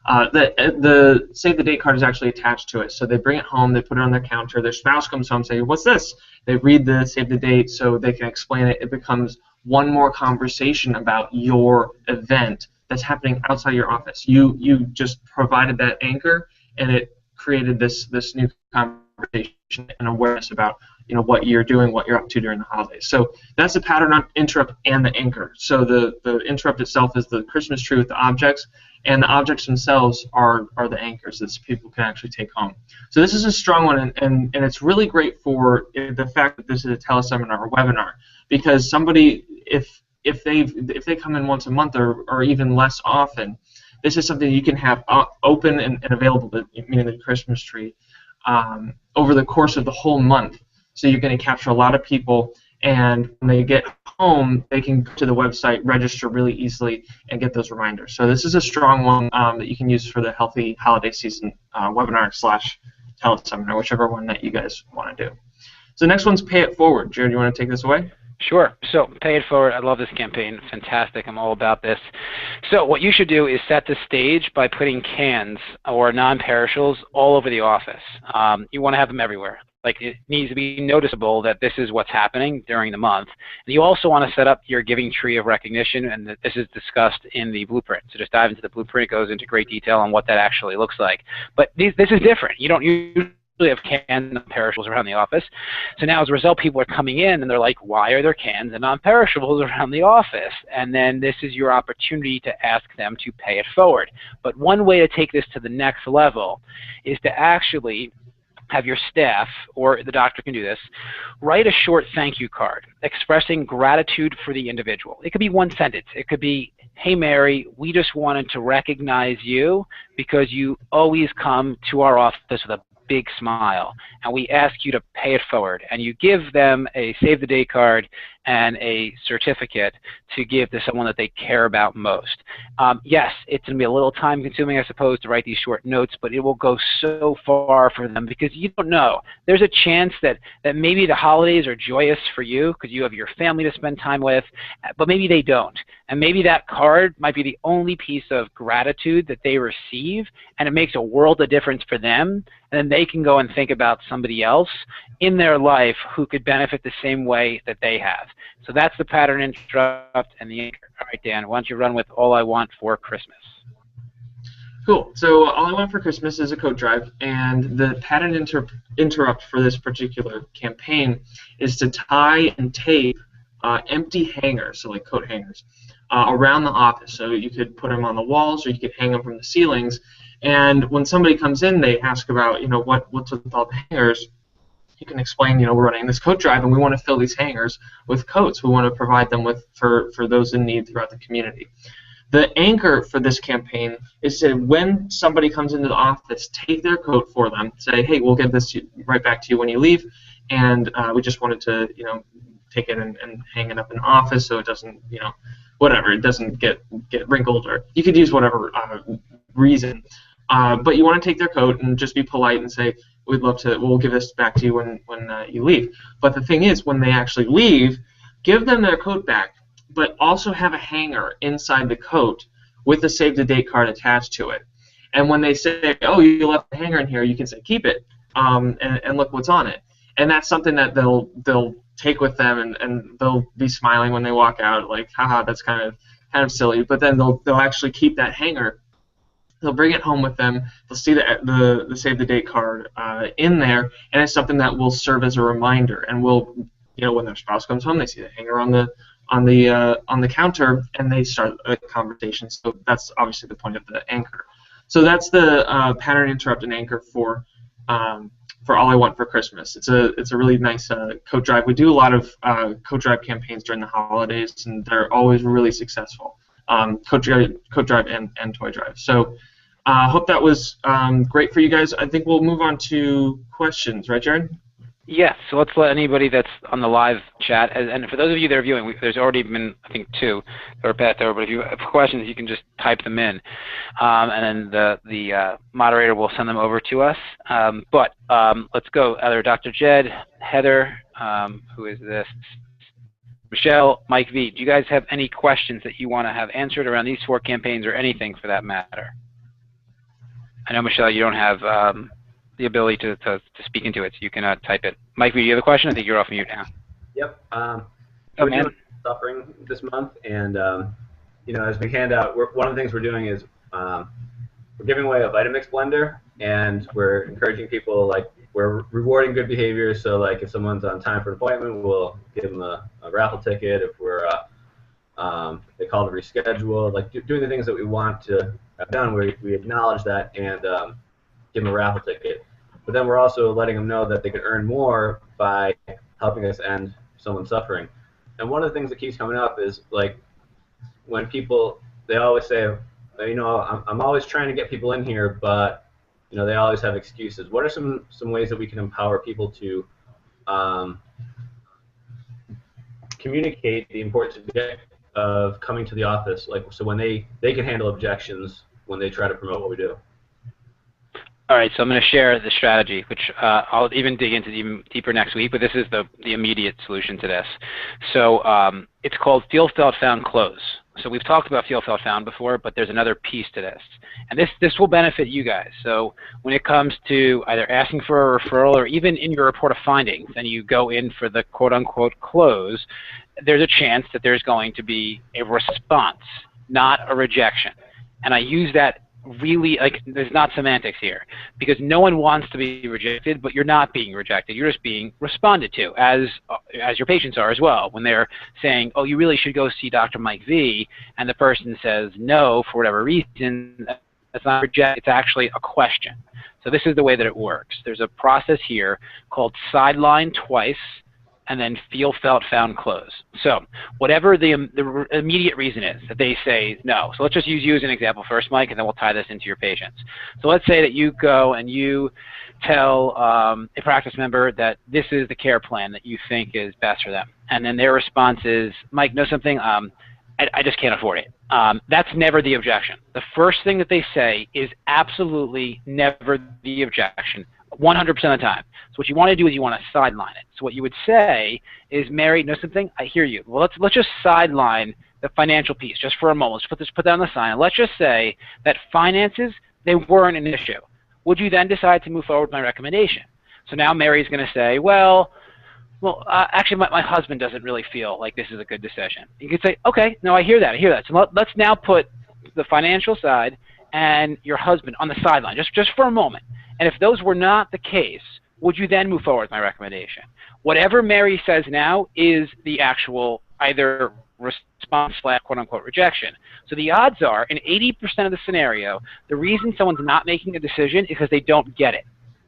the save the date card is actually attached to it. So they bring it home, they put it on their counter, their spouse comes home and say, what's this? They read the save the date so they can explain it. It becomes one more conversation about your event that's happening outside your office. You just provided that anchor, and it created this new conversation and awareness about what you're doing, what you're up to during the holidays. So that's the pattern interrupt and the anchor. So the interrupt itself is the Christmas tree with the objects, and the objects themselves are the anchors that people can actually take home. So this is a strong one, and it's really great for the fact that this is a teleseminar or webinar, because somebody, if they come in once a month or even less often, this is something you can have open and available, meaning the Christmas tree, over the course of the whole month. So you're going to capture a lot of people, and when they get home, they can go to the website, register really easily, and get those reminders. So this is a strong one that you can use for the Healthy Holiday Season webinar/teleseminar, whichever one that you guys want to do. So the next one's Pay It Forward. Jared, you want to take this away? Sure. So Pay It Forward, I love this campaign. Fantastic. I'm all about this. So what you should do is set the stage by putting cans or non-perishables all over the office. You want to have them everywhere. Like, it needs to be noticeable that this is what's happening during the month. And you also want to set up your giving tree of recognition, and that this is discussed in the blueprint. So just dive into the blueprint. It goes into great detail on what that actually looks like. But this is different. You don't usually have cans and non-perishables around the office. So now, as a result, people are coming in and they're like, why are there cans and non-perishables around the office? And then this is your opportunity to ask them to pay it forward. But one way to take this to the next level is to actually have your staff, or the doctor can do this, write a short thank you card expressing gratitude for the individual. It could be one sentence. It could be, hey Mary, we just wanted to recognize you because you always come to our office with a big smile, and we ask you to pay it forward, and you give them a save the date card and a certificate to give to someone that they care about most. Yes, it's going to be a little time consuming, I suppose, to write these short notes, but it will go so far for them, because you don't know. There's a chance that maybe the holidays are joyous for you because you have your family to spend time with, but maybe they don't. And maybe that card might be the only piece of gratitude that they receive, and it makes a world of difference for them, and then they can go and think about somebody else in their life who could benefit the same way that they have. So that's the pattern interrupt and the anchor. All right, Dan, why don't you run with All I Want for Christmas? Cool. So All I Want for Christmas is a coat drive, and the pattern interrupt for this particular campaign is to tie and tape empty hangers, so like coat hangers, around the office. So you could put them on the walls, or you could hang them from the ceilings. And when somebody comes in, they ask about, what's with all the hangers. You can explain, we're running this coat drive, and we want to fill these hangers with coats. We want to provide them for those in need throughout the community. The anchor for this campaign is to, when somebody comes into the office, take their coat for them, say, hey, we'll get this right back to you when you leave, and we just wanted to, take it and hang it up in the office so it doesn't, whatever, it doesn't get wrinkled, or you could use whatever reason. But you want to take their coat and just be polite and say, we'd love to, we'll give this back to you when you leave. But the thing is, when they actually leave, give them their coat back, but also have a hanger inside the coat with the save the date card attached to it. And when they say, oh, you left the hanger in here, you can say, keep it, and look what's on it. And that's something that they'll take with them, and they'll be smiling when they walk out, like, haha, that's kind of silly. But then they'll actually keep that hanger. They'll bring it home with them. They'll see the save the date card in there, and it's something that will serve as a reminder. And will, when their spouse comes home, they see the hanger on the counter, and they start a conversation. So that's obviously the point of the anchor. So that's the pattern interrupt and anchor for All I Want for Christmas. It's a really nice coat drive. We do a lot of coat drive campaigns during the holidays, and they're always really successful. Coat drive and toy drive. So I hope that was great for you guys. I think we'll move on to questions, right, Jared? Yes, so let's let anybody that's on the live chat, and for those of you that are viewing, there's already been, I think, 2 that are passed over, but if you have questions, you can just type them in, and then the moderator will send them over to us. But let's go, either Dr. Jed, Heather, who is this? Michelle, Mike V, do you guys have any questions that you want to have answered around these 4 campaigns, or anything for that matter? I know, Michelle, you don't have the ability to speak into it, so you cannot type it. Mike V, do you have a question? I think you're off mute now. Yep. We're doing suffering this month, and as we hand out, one of the things we're doing is we're giving away a Vitamix blender, and we're encouraging people, like, we're rewarding good behavior. So, like, if someone's on time for an appointment, we'll give them a raffle ticket. If we're they call to reschedule, like doing the things that we want to have done, we acknowledge that and give them a raffle ticket. But then we're also letting them know that they can earn more by helping us end someone's suffering. And one of the things that keeps coming up is, like, when people, they always say, I'm always trying to get people in here, but they always have excuses. What are some ways that we can empower people to communicate the importance of coming to the office, like, so when they can handle objections when they try to promote what we do? All right, so I'm going to share the strategy, which I'll even dig into even deeper next week, but this is the immediate solution to this. So it's called Feel, Felt, Found, Close. So we've talked about Feel, Felt, Found before, but there's another piece to this. And this will benefit you guys. So when it comes to either asking for a referral, or even in your report of findings, and you go in for the quote-unquote close, there's a chance that there's going to be a response, not a rejection. And I use that really, like, there's not semantics here, because no one wants to be rejected, but you're not being rejected. You're just being responded to, as your patients are as well. When they're saying, oh, you really should go see Dr. Mike V, and the person says no for whatever reason, that's not reject, it's actually a question. So this is the way that it works. There's a process here called sideline twice, and then feel, felt, found, close. So whatever the immediate reason is that they say no. So let's just use you as an example first, Mike, and then we'll tie this into your patients. So let's say that you go and you tell a practice member that this is the care plan that you think is best for them. And then their response is, Mike, know something? I just can't afford it. That's never the objection. The first thing that they say is absolutely never the objection, 100% of the time. So what you want to do is you want to sideline it. So what you would say is, Mary, know something? I hear you. Well, let's just sideline the financial piece just for a moment. Let's put that on the side. Let's just say that finances, they weren't an issue. Would you then decide to move forward with my recommendation? So now Mary's going to say, well, actually, my husband doesn't really feel like this is a good decision. You could say, okay, no, I hear that. So let's now put the financial side and your husband on the sideline, just for a moment. And if those were not the case, would you then move forward with my recommendation? Whatever Mary says now is the actual either response / quote-unquote rejection. So the odds are, in 80% of the scenario, the reason someone's not making a decision is because they don't get it.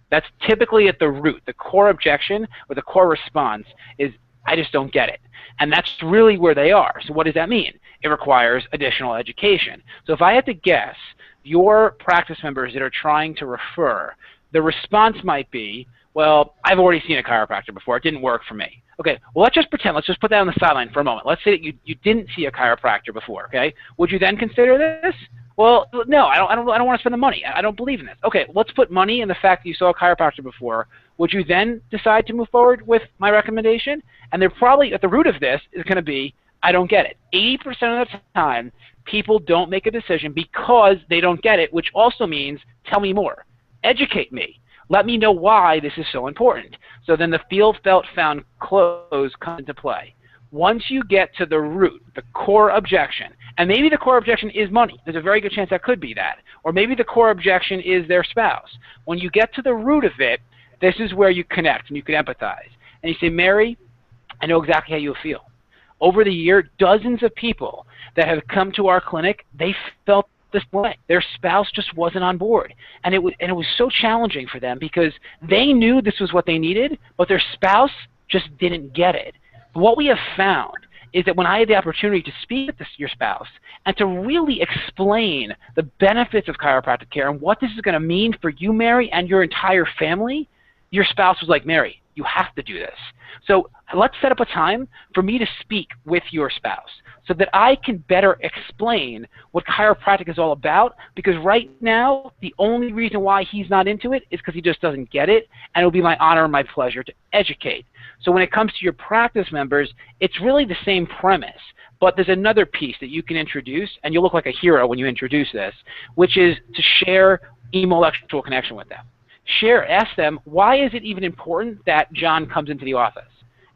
That's typically at the root. The core objection or the core response is, I just don't get it. And that's really where they are. So what does that mean? It requires additional education. So if I had to guess, your practice members that are trying to refer, the response might be, well, I've already seen a chiropractor before. It didn't work for me. Okay, well, let's just pretend. Let's just put that on the sideline for a moment. Let's say that you didn't see a chiropractor before, okay? Would you then consider this? Well, no, I don't want to spend the money. I don't believe in this. Okay, let's put money in the fact that you saw a chiropractor before. Would you then decide to move forward with my recommendation? And they're probably, at the root of this, is going to be, I don't get it. 80% of the time, people don't make a decision because they don't get it, which also means, tell me more. Educate me. Let me know why this is so important. So then the feel, felt, found, close comes into play. Once you get to the root, the core objection, and maybe the core objection is money. There's a very good chance that could be that. Or maybe the core objection is their spouse. When you get to the root of it, this is where you connect and you can empathize. And you say, Mary, I know exactly how you feel. Over the year, dozens of people that have come to our clinic, they felt this way. Their spouse just wasn't on board. And it was so challenging for them because they knew this was what they needed, but their spouse just didn't get it. What we have found is that when I had the opportunity to speak with your spouse and to really explain the benefits of chiropractic care and what this is going to mean for you, Mary, and your entire family, your spouse was like, Mary, you have to do this. So let's set up a time for me to speak with your spouse so that I can better explain what chiropractic is all about, because right now the only reason why he's not into it is because he just doesn't get it, and it will be my honor and my pleasure to educate. So when it comes to your practice members, it's really the same premise, but there's another piece that you can introduce, and you'll look like a hero when you introduce this, which is to share emotional connection with them. Ask them, why is it even important that John comes into the office?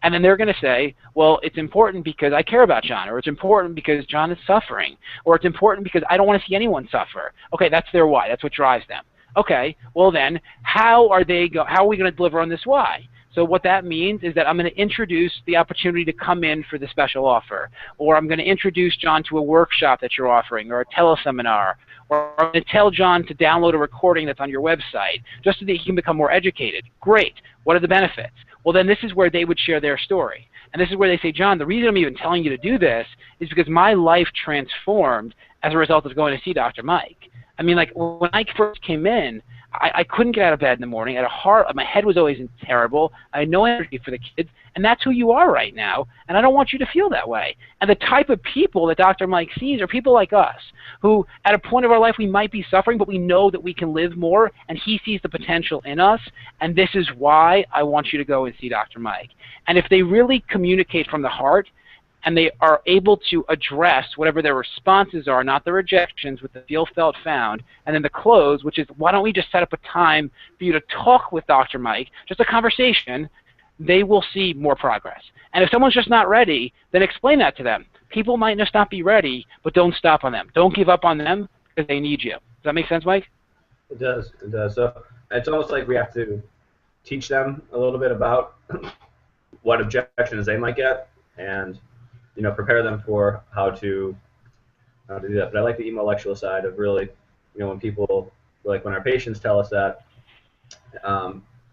And then they're going to say, well, it's important because I care about John, or it's important because John is suffering, or it's important because I don't want to see anyone suffer. Okay, that's their why. That's what drives them. Okay, well then, how are we going to deliver on this why? So what that means is that I'm going to introduce the opportunity to come in for the special offer, or I'm going to introduce John to a workshop that you're offering, or a teleseminar, or I'm going to tell John to download a recording that's on your website, just so that he can become more educated. Great. What are the benefits? Well, then this is where they would share their story. And this is where they say, John, the reason I'm even telling you to do this is because my life transformed as a result of going to see Dr. Mike. I mean, like, when I first came in, I couldn't get out of bed in the morning. My head was always terrible. I had no energy for the kids, and that's who you are right now, and I don't want you to feel that way. And the type of people that Dr. Mike sees are people like us, who at a point of our life we might be suffering, but we know that we can live more, and he sees the potential in us, and this is why I want you to go and see Dr. Mike. And if they really communicate from the heart, and they are able to address whatever their responses are, not the rejections, with the feel, felt, found, and then the close, which is, why don't we just set up a time for you to talk with Dr. Mike, just a conversation, they will see more progress. And if someone's just not ready, then explain that to them. People might just not be ready, but don't stop on them. Don't give up on them because they need you. Does that make sense, Mike? It does. It does. So it's almost like we have to teach them a little bit about what objections they might get, and prepare them for how to do that. But I like the emolectual side of really, when people, like when our patients tell us that,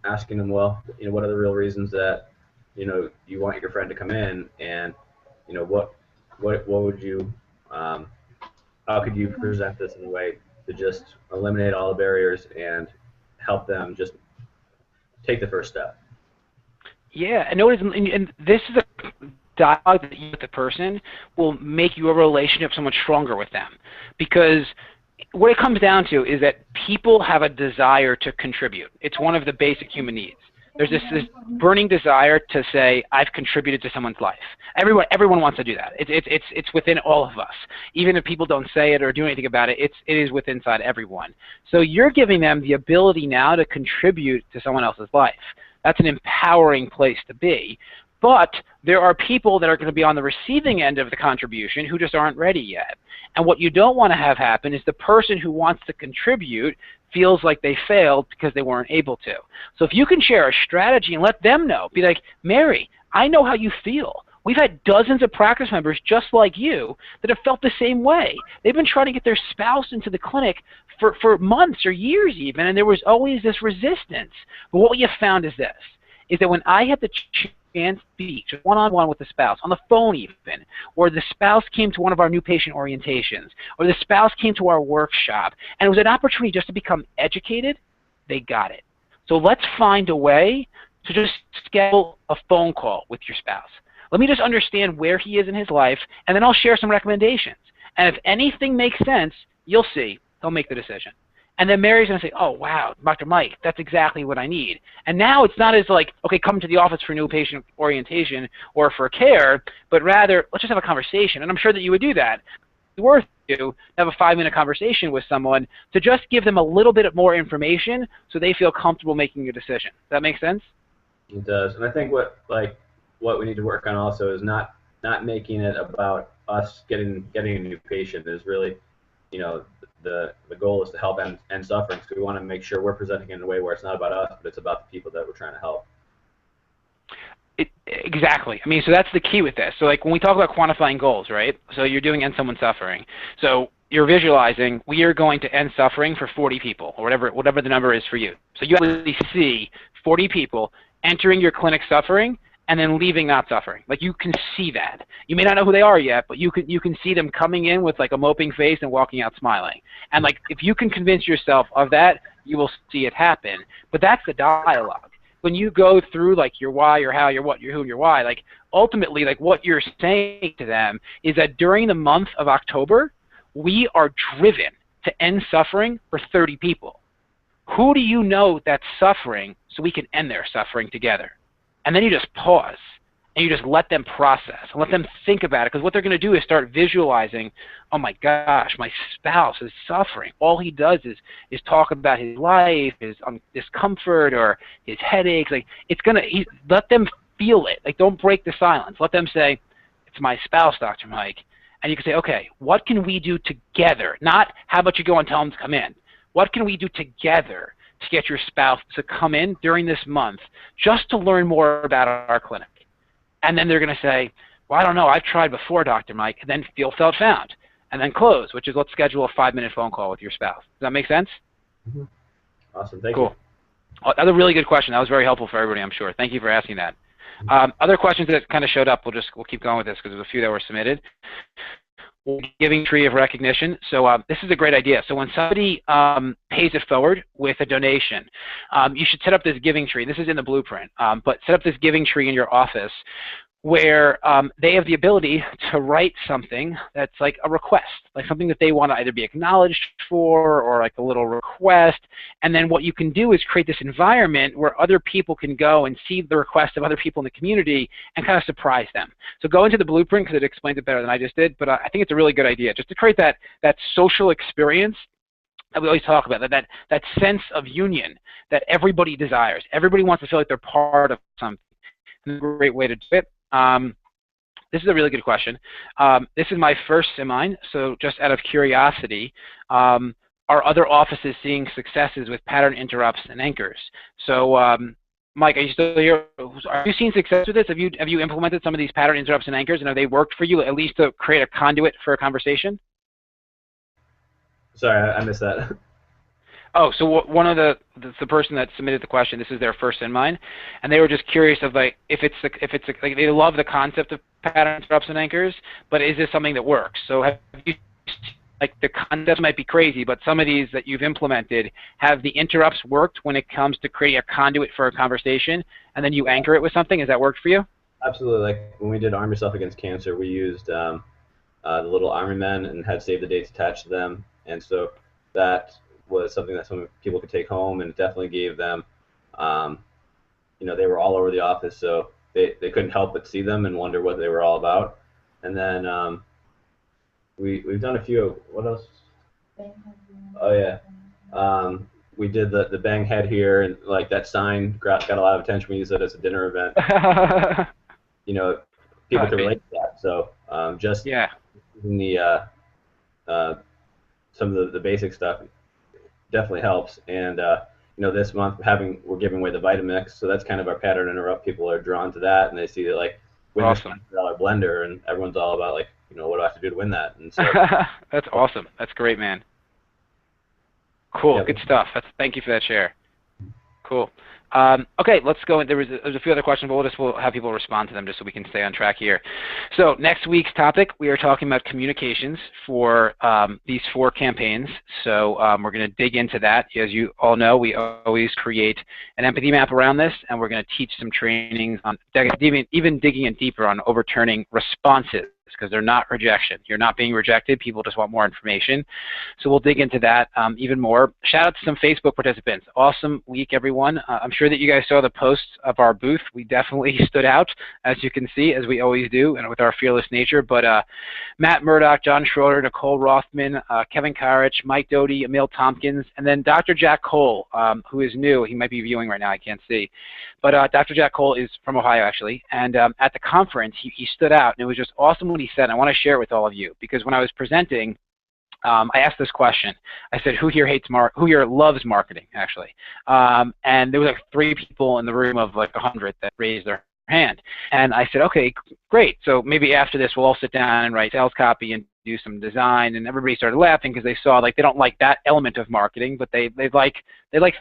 asking them, well, what are the real reasons that you want your friend to come in, and what would you how could you present this in a way to just eliminate all the barriers and help them just take the first step? Yeah, and this is a dialogue that you with the person will make your relationship so much stronger with them, because what it comes down to is that people have a desire to contribute. It's one of the basic human needs. There's this burning desire to say, I've contributed to someone's life. Everyone wants to do that. It's within all of us. Even if people don't say it or do anything about it, it is within inside everyone. So you're giving them the ability now to contribute to someone else's life. That's an empowering place to be. But there are people that are going to be on the receiving end of the contribution who just aren't ready yet. And what you don't want to have happen is the person who wants to contribute feels like they failed because they weren't able to. So if you can share a strategy and let them know, be like, Mary, I know how you feel. We've had dozens of practice members just like you that have felt the same way. They've been trying to get their spouse into the clinic for months or years even, and there was always this resistance. But what we have found is this, is that when I had the chance to speak one-on-one with the spouse, on the phone even, or the spouse came to one of our new patient orientations, or the spouse came to our workshop, and it was an opportunity just to become educated, they got it. So let's find a way to just schedule a phone call with your spouse. Let me just understand where he is in his life, and then I'll share some recommendations. And if anything makes sense, you'll see, he'll make the decision. And then Mary's going to say, oh, wow, Dr. Mike, that's exactly what I need. And now it's not as like, okay, come to the office for new patient orientation or for care, but rather, let's just have a conversation. And I'm sure that you would do that. It's worth it to have a 5-minute conversation with someone to just give them a little bit more information so they feel comfortable making a decision. Does that make sense? It does. And I think what we need to work on also is not making it about us getting a new patient. Is really, the goal is to help end suffering. So we want to make sure we're presenting it in a way where it's not about us, but it's about the people that we're trying to help. Exactly. I mean, so that's the key with this. So like when we talk about quantifying goals, right? So you're doing end someone suffering. So you're visualizing we are going to end suffering for 40 people or whatever the number is for you. So you actually see 40 people entering your clinic suffering and then leaving not suffering. Like you can see that. You may not know who they are yet, but you can see them coming in with like a moping face and walking out smiling. And like if you can convince yourself of that, you will see it happen. But that's the dialogue. When you go through like your why, your how, your what, your who, and your why, like ultimately like what you're saying to them is that during the month of October, we are driven to end suffering for 30 people. Who do you know that's suffering so we can end their suffering together? And then you just pause and you just let them process and let them think about it, because what they're going to do is start visualizing, oh my gosh, my spouse is suffering. All he does is talk about his life, his discomfort or his headaches. Like let them feel it. Like don't break the silence. Let them say, it's my spouse, Dr. Mike. And you can say, okay, what can we do together? Not how about you go and tell them to come in. What can we do together to get your spouse to come in during this month just to learn more about our clinic? And then they're going to say, well, I don't know, I've tried before, Dr. Mike, and then feel, felt, found. And then close, which is let's schedule a 5-minute phone call with your spouse. Does that make sense? Mm-hmm. Awesome, thank you. Cool. That's a really good question. That was very helpful for everybody, I'm sure. Thank you for asking that. Other questions that kind of showed up, we'll keep going with this because there's a few that were submitted. Giving tree of recognition. So this is a great idea. So when somebody pays it forward with a donation, you should set up this giving tree. This is in the blueprint, but set up this giving tree in your office where they have the ability to write something that's like a request, like something that they want to either be acknowledged for or like a little request. And then what you can do is create this environment where other people can go and see the request of other people in the community and kind of surprise them. So go into the blueprint because it explains it better than I just did, but I think it's a really good idea just to create that social experience that we always talk about, that sense of union that everybody desires. Everybody wants to feel like they're part of something. And a great way to do it. This is a really good question. This is my first SYNMIND, so just out of curiosity, are other offices seeing successes with pattern interrupts and anchors? So, Mike, are you still here? Are you seeing success with this? Have you implemented some of these pattern interrupts and anchors, and have they worked for you at least to create a conduit for a conversation? Sorry, I missed that. Oh, so one of the person that submitted the question, this is their first SYNMIND, and they were just curious of like if it's like they love the concept of pattern interrupts and anchors, but is this something that works? So have you, like, the concepts might be crazy, but some of these that you've implemented, have the interrupts worked when it comes to creating a conduit for a conversation, and then you anchor it with something? Has that worked for you? Absolutely. Like when we did Arm Yourself Against Cancer, we used the little army men and had save the dates attached to them, and so that was something that some people could take home, and it definitely gave them, they were all over the office, so they couldn't help but see them and wonder what they were all about. And then we've done a few. What else? Oh yeah. We did the bang head here, and like that sign got a lot of attention. We used it as a dinner event. People can relate to that. So just using the some of the basic stuff definitely helps. And this month we're giving away the Vitamix, so that's kind of our pattern interrupt. People are drawn to that, and they see that like win this $100 blender, and everyone's all about like what do I have to do to win that? And so that's awesome. That's great, man. Cool. Yep. Good stuff. Thank you for that share. Cool. Okay, let's go. There's a few other questions, but we'll have people respond to them just so we can stay on track here. So next week's topic, we are talking about communications for these 4 campaigns. So we're going to dig into that. As you all know, we always create an empathy map around this, and we're going to teach some trainings on even digging in deeper on overturning responses, because they're not rejection. You're not being rejected. People just want more information. So we'll dig into that even more. Shout out to some Facebook participants. Awesome week, everyone. I'm sure that you guys saw the posts of our booth. We definitely stood out, as you can see, as we always do, and with our fearless nature. But Matt Murdoch, John Schroeder, Nicole Rothman, Kevin Karich, Mike Doty, Emil Tompkins, and then Dr. Jack Cole, who is new. He might be viewing right now. I can't see. But Dr. Jack Cole is from Ohio, actually. And at the conference, he stood out, and it was just awesome what he said. I want to share it with all of you, because when I was presenting, I asked this question. I said, who here loves marketing, actually? And there was like 3 people in the room of like 100 that raised their hand. And I said, okay, great. So maybe after this, we'll all sit down and write sales copy and do some design. And everybody started laughing because they saw like they don't like that element of marketing, but they like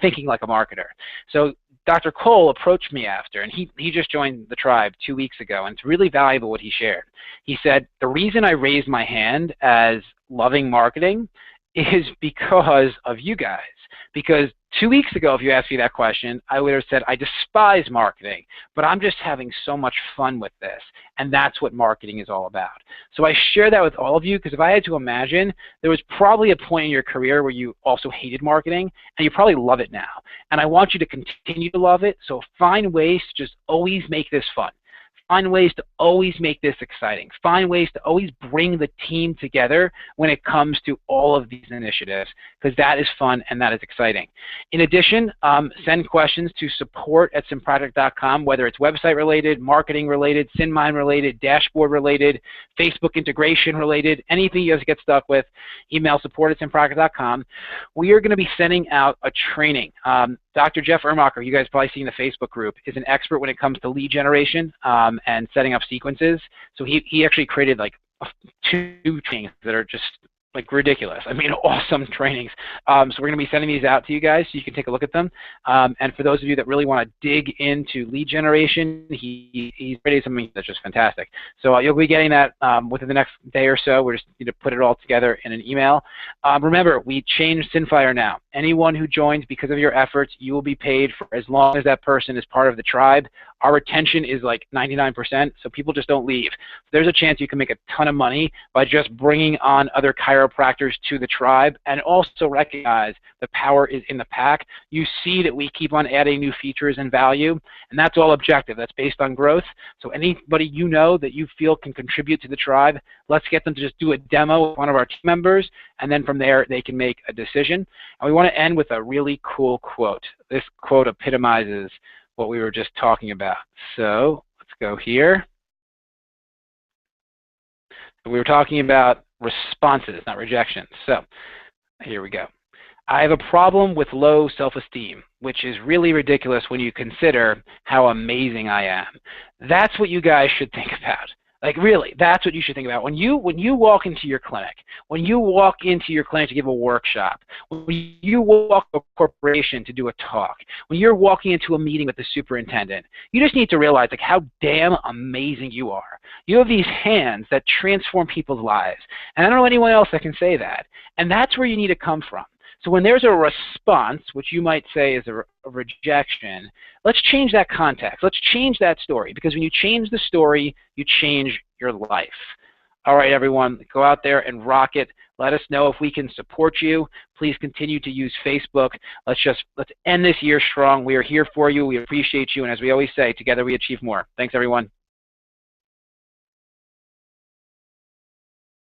thinking like a marketer. So Dr. Cole approached me after, and he just joined the tribe 2 weeks ago, and it's really valuable what he shared. He said, the reason I raised my hand as loving marketing is because of you guys. Because 2 weeks ago, if you asked me that question, I would have said, I despise marketing, but I'm just having so much fun with this, and that's what marketing is all about. So I share that with all of you, because if I had to imagine, there was probably a point in your career where you also hated marketing, and you probably love it now. And I want you to continue to love it, so find ways to just always make this fun. Find ways to always make this exciting. Find ways to always bring the team together when it comes to all of these initiatives, because that is fun and that is exciting. In addition, send questions to support@synproject.com, whether it's website related, marketing related, SYNMIND related, dashboard related, Facebook integration related, anything you guys get stuck with, email support@synproject.com. We are going to be sending out a training. Dr. Jeff Ermacher, you guys probably seen the Facebook group, is an expert when it comes to lead generation and setting up sequences. So he actually created like 2 trainings that are just like ridiculous. I mean, awesome trainings. So we're going to be sending these out to you guys so you can take a look at them. And for those of you that really want to dig into lead generation, he's created something that's just fantastic. So you'll be getting that within the next day or so. We just need to put it all together in an email. Remember, we changed SynFire now. Anyone who joins because of your efforts, you will be paid for as long as that person is part of the tribe. Our retention is like 99%, so people just don't leave. There's a chance you can make a ton of money by just bringing on other chiropractors to the tribe, and also recognize the power is in the pack. You see that we keep on adding new features and value, and that's all objective. That's based on growth. So anybody you know that you feel can contribute to the tribe, let's get them to just do a demo with one of our team members, and then from there they can make a decision. And we want to end with a really cool quote. This quote epitomizes what we were just talking about. So let's go here. We were talking about responses, not rejections. So here we go. I have a problem with low self-esteem, which is really ridiculous when you consider how amazing I am. That's what you guys should think about. Like really, that's what you should think about. When you walk into your clinic, when you walk into your clinic to give a workshop, when you walk to a corporation to do a talk, when you're walking into a meeting with the superintendent, you just need to realize like how damn amazing you are. You have these hands that transform people's lives. And I don't know anyone else that can say that. And that's where you need to come from. So when there's a response, which you might say is a rejection, let's change that context. Let's change that story, because when you change the story, you change your life. All right, everyone, go out there and rock it. Let us know if we can support you. Please continue to use Facebook. Let's end this year strong. We are here for you. We appreciate you. And as we always say, together we achieve more. Thanks, everyone.